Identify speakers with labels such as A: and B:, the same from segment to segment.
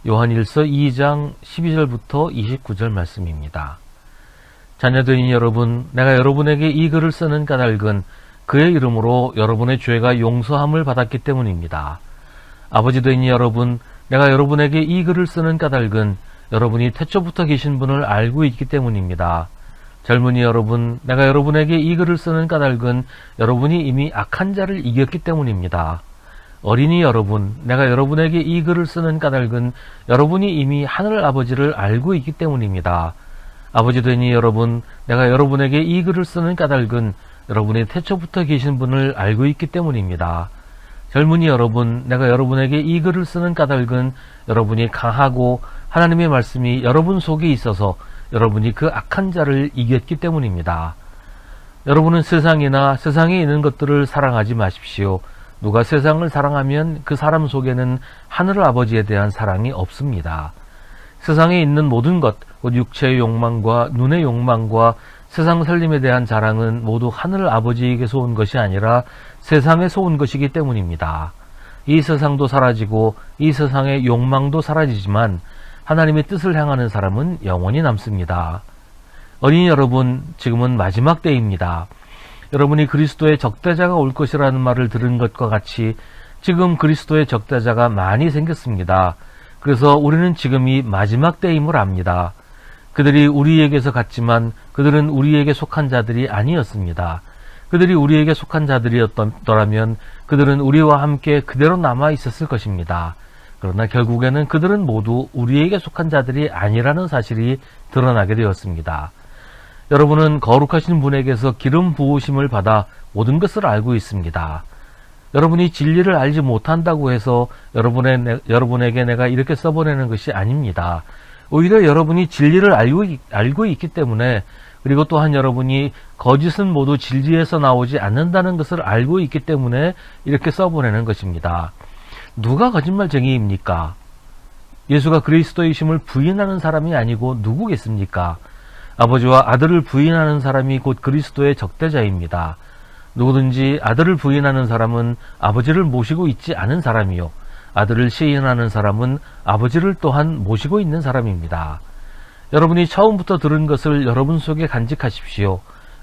A: 요한일서 2장 12절부터 29절 말씀입니다. 자녀들인 여러분, 내가 여러분에게 이 글을 쓰는 까닭은 그의 이름으로 여러분의 죄가 용서함을 받았기 때문입니다. 아버지 되니 여러분, 내가 여러분에게 이 글을 쓰는 까닭은 여러분이 태초부터 계신 분을 알고 있기 때문입니다. 젊은이 여러분, 내가 여러분에게 이 글을 쓰는 까닭은 여러분이 이미 악한 자를 이겼기 때문입니다. 어린이 여러분, 내가 여러분에게 이 글을 쓰는 까닭은 여러분이 이미 하늘 아버지를 알고 있기 때문입니다. 아버지 되니 여러분, 내가 여러분에게 이 글을 쓰는 까닭은 여러분이 태초부터 계신 분을 알고 있기 때문입니다. 젊은이 여러분, 내가 여러분에게 이 글을 쓰는 까닭은 여러분이 강하고 하나님의 말씀이 여러분 속에 있어서 여러분이 그 악한 자를 이겼기 때문입니다. 여러분은 세상이나 세상에 있는 것들을 사랑하지 마십시오. 누가 세상을 사랑하면 그 사람 속에는 하늘 아버지에 대한 사랑이 없습니다. 세상에 있는 모든 것, 곧 육체의 욕망과 눈의 욕망과 세상 살림에 대한 자랑은 모두 하늘 아버지에게서 온 것이 아니라 세상에서 온 것이기 때문입니다. 이 세상도 사라지고 이 세상의 욕망도 사라지지만 하나님의 뜻을 향하는 사람은 영원히 남습니다. 어린이 여러분, 지금은 마지막 때입니다. 여러분이 그리스도의 적대자가 올 것이라는 말을 들은 것과 같이 지금 그리스도의 적대자가 많이 생겼습니다. 그래서 우리는 지금이 마지막 때임을 압니다. 그들이 우리에게서 갔지만 그들은 우리에게 속한 자들이 아니었습니다. 그들이 우리에게 속한 자들이었더라면 그들은 우리와 함께 그대로 남아 있었을 것입니다. 그러나 결국에는 그들은 모두 우리에게 속한 자들이 아니라는 사실이 드러나게 되었습니다. 여러분은 거룩하신 분에게서 기름 부으심을 받아 모든 것을 알고 있습니다. 여러분이 진리를 알지 못한다고 해서 여러분에게 내가 이렇게 써보내는 것이 아닙니다. 오히려 여러분이 진리를 알고 있기 때문에, 그리고 또한 여러분이 거짓은 모두 진리에서 나오지 않는다는 것을 알고 있기 때문에 이렇게 써보내는 것입니다. 누가 거짓말쟁이입니까? 예수가 그리스도이심을 부인하는 사람이 아니고 누구겠습니까? 아버지와 아들을 부인하는 사람이 곧 그리스도의 적대자입니다. 누구든지 아들을 부인하는 사람은 아버지를 모시고 있지 않은 사람이요, 아들을 시인하는 사람은 아버지를 또한 모시고 있는 사람입니다. 여러분이 처음부터 들은 것을 여러분 속에 간직하십시오.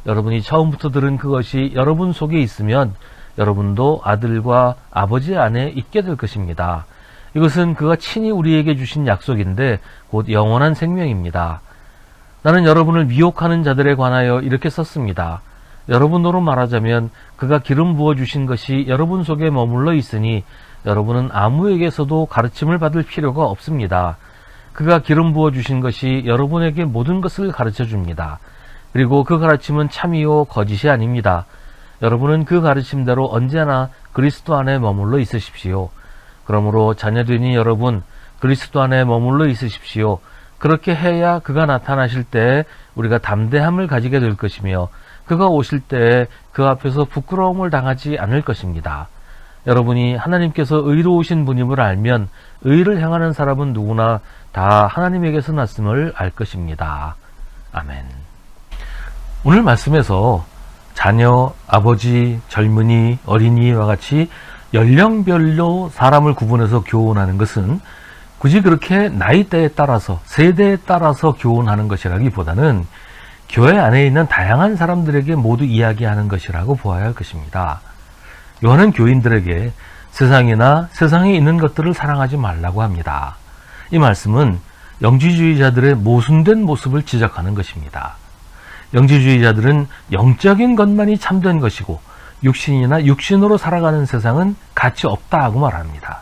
A: 여러분이 처음부터 들은 그것이 여러분 속에 있으면 여러분도 아들과 아버지 안에 있게 될 것입니다. 이것은 그가 친히 우리에게 주신 약속인데 곧 영원한 생명입니다. 나는 여러분을 미혹하는 자들에 관하여 이렇게 썼습니다. 여러분으로 말하자면 그가 기름 부어주신 것이 여러분 속에 머물러 있으니 여러분은 아무에게서도 가르침을 받을 필요가 없습니다. 그가 기름 부어주신 것이 여러분에게 모든 것을 가르쳐 줍니다. 그리고 그 가르침은 참이요 거짓이 아닙니다. 여러분은 그 가르침대로 언제나 그리스도 안에 머물러 있으십시오. 그러므로 자녀되니 여러분, 그리스도 안에 머물러 있으십시오. 그렇게 해야 그가 나타나실 때 우리가 담대함을 가지게 될 것이며 그가 오실 때 그 앞에서 부끄러움을 당하지 않을 것입니다. 여러분이 하나님께서 의로우신 분임을 알면 의를 행하는 사람은 누구나 다 하나님에게서 났음을 알 것입니다. 아멘. 오늘 말씀에서 자녀, 아버지, 젊은이, 어린이와 같이 연령별로 사람을 구분해서 교훈하는 것은 굳이 그렇게 나이대에 따라서, 세대에 따라서 교훈하는 것이라기보다는 교회 안에 있는 다양한 사람들에게 모두 이야기하는 것이라고 보아야 할 것입니다. 요한은 교인들에게 세상이나 세상에 있는 것들을 사랑하지 말라고 합니다. 이 말씀은 영지주의자들의 모순된 모습을 지적하는 것입니다. 영지주의자들은 영적인 것만이 참된 것이고 육신이나 육신으로 살아가는 세상은 가치 없다고 말합니다.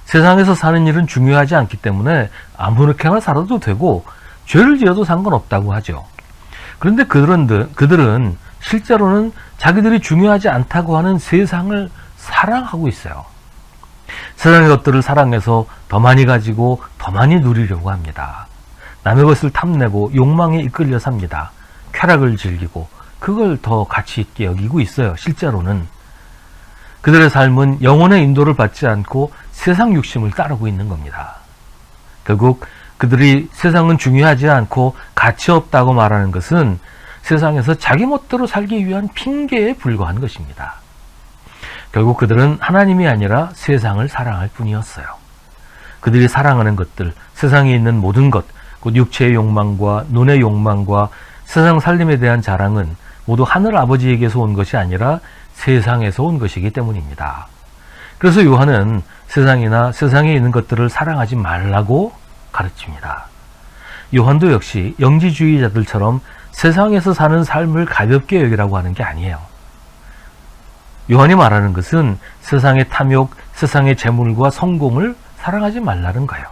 A: 세상에서 사는 일은 중요하지 않기 때문에 아무렇게나 살아도 되고 죄를 지어도 상관없다고 하죠. 그런데 그들은 실제로는 자기들이 중요하지 않다고 하는 세상을 사랑하고 있어요. 세상의 것들을 사랑해서 더 많이 가지고 더 많이 누리려고 합니다. 남의 것을 탐내고 욕망에 이끌려 삽니다. 쾌락을 즐기고 그걸 더 가치 있게 여기고 있어요. 실제로는. 그들의 삶은 영혼의 인도를 받지 않고 세상 욕심을 따르고 있는 겁니다. 결국 그들이 세상은 중요하지 않고 가치 없다고 말하는 것은 세상에서 자기 멋대로 살기 위한 핑계에 불과한 것입니다. 결국 그들은 하나님이 아니라 세상을 사랑할 뿐이었어요. 그들이 사랑하는 것들, 세상에 있는 모든 것, 곧 육체의 욕망과 눈의 욕망과 세상 살림에 대한 자랑은 모두 하늘 아버지에게서 온 것이 아니라 세상에서 온 것이기 때문입니다. 그래서 요한은 세상이나 세상에 있는 것들을 사랑하지 말라고 가르칩니다. 요한도 역시 영지주의자들처럼 세상에서 사는 삶을 가볍게 여기라고 하는 게 아니에요. 요한이 말하는 것은 세상의 탐욕, 세상의 재물과 성공을 사랑하지 말라는 거예요.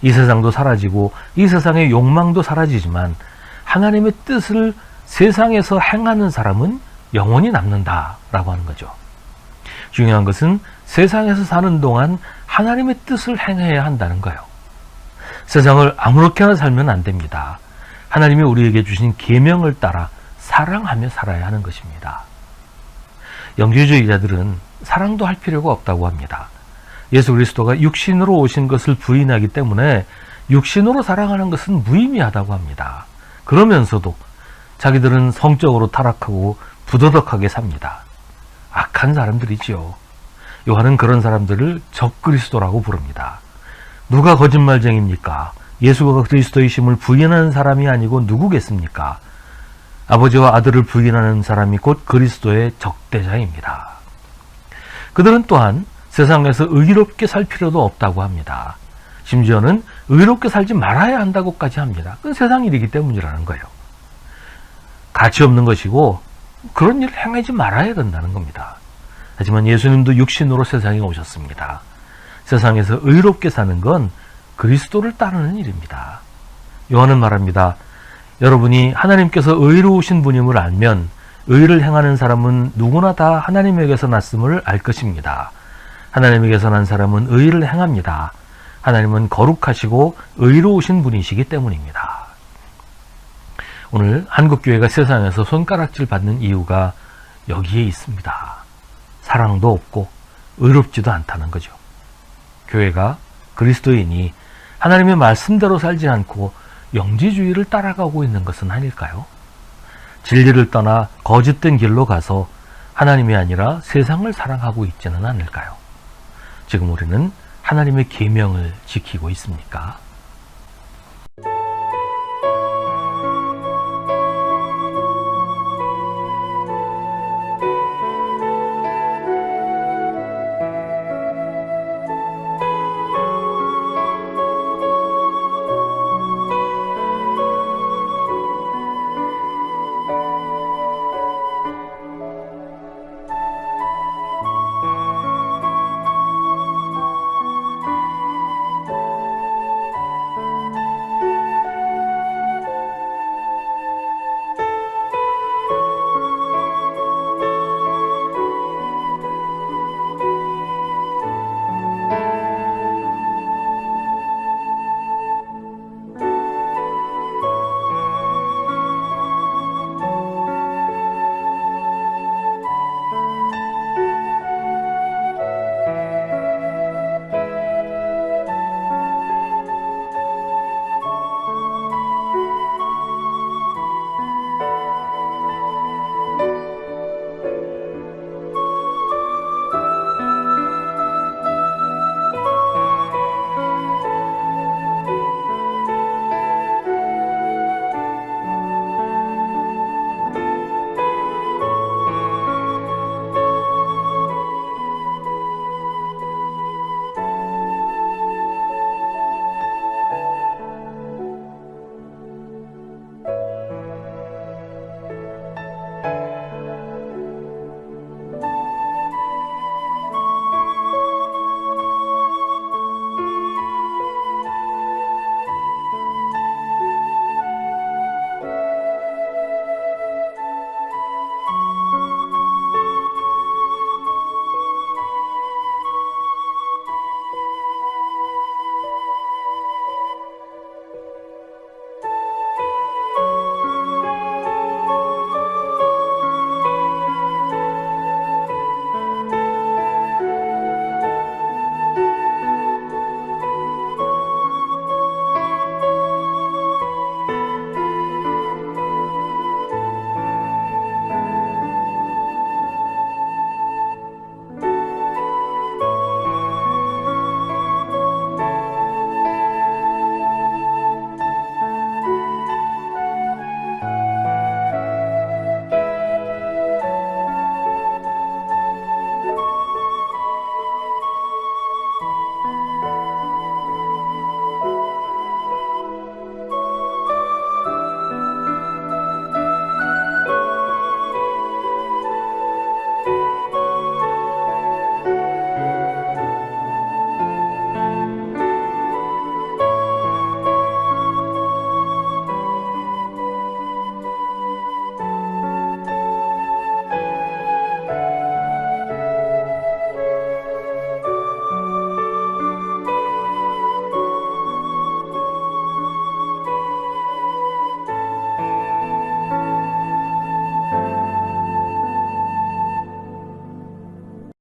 A: 이 세상도 사라지고 이 세상의 욕망도 사라지지만 하나님의 뜻을 세상에서 행하는 사람은 영원히 남는다라고 하는 거죠. 중요한 것은 세상에서 사는 동안 하나님의 뜻을 행해야 한다는 거예요. 세상을 아무렇게나 살면 안 됩니다. 하나님이 우리에게 주신 계명을 따라 사랑하며 살아야 하는 것입니다. 영지주의자들은 사랑도 할 필요가 없다고 합니다. 예수 그리스도가 육신으로 오신 것을 부인하기 때문에 육신으로 사랑하는 것은 무의미하다고 합니다. 그러면서도 자기들은 성적으로 타락하고 부도덕하게 삽니다. 악한 사람들이지요. 요한은 그런 사람들을 적그리스도라고 부릅니다. 누가 거짓말쟁입니까? 예수가 그리스도이심을 부인하는 사람이 아니고 누구겠습니까? 아버지와 아들을 부인하는 사람이 곧 그리스도의 적대자입니다. 그들은 또한 세상에서 의롭게 살 필요도 없다고 합니다. 심지어는 의롭게 살지 말아야 한다고까지 합니다. 그건 세상 일이기 때문이라는 거예요. 가치 없는 것이고 그런 일을 행하지 말아야 된다는 겁니다. 하지만 예수님도 육신으로 세상에 오셨습니다. 세상에서 의롭게 사는 건 그리스도를 따르는 일입니다. 요한은 말합니다. 여러분이 하나님께서 의로우신 분임을 알면 의를 행하는 사람은 누구나 다 하나님에게서 났음을 알 것입니다. 하나님에게서 난 사람은 의를 행합니다. 하나님은 거룩하시고 의로우신 분이시기 때문입니다. 오늘 한국교회가 세상에서 손가락질 받는 이유가 여기에 있습니다. 사랑도 없고 의롭지도 않다는 거죠. 교회가 그리스도인이 하나님의 말씀대로 살지 않고 영지주의를 따라가고 있는 것은 아닐까요? 진리를 떠나 거짓된 길로 가서 하나님이 아니라 세상을 사랑하고 있지는 않을까요? 지금 우리는 하나님의 계명을 지키고 있습니까?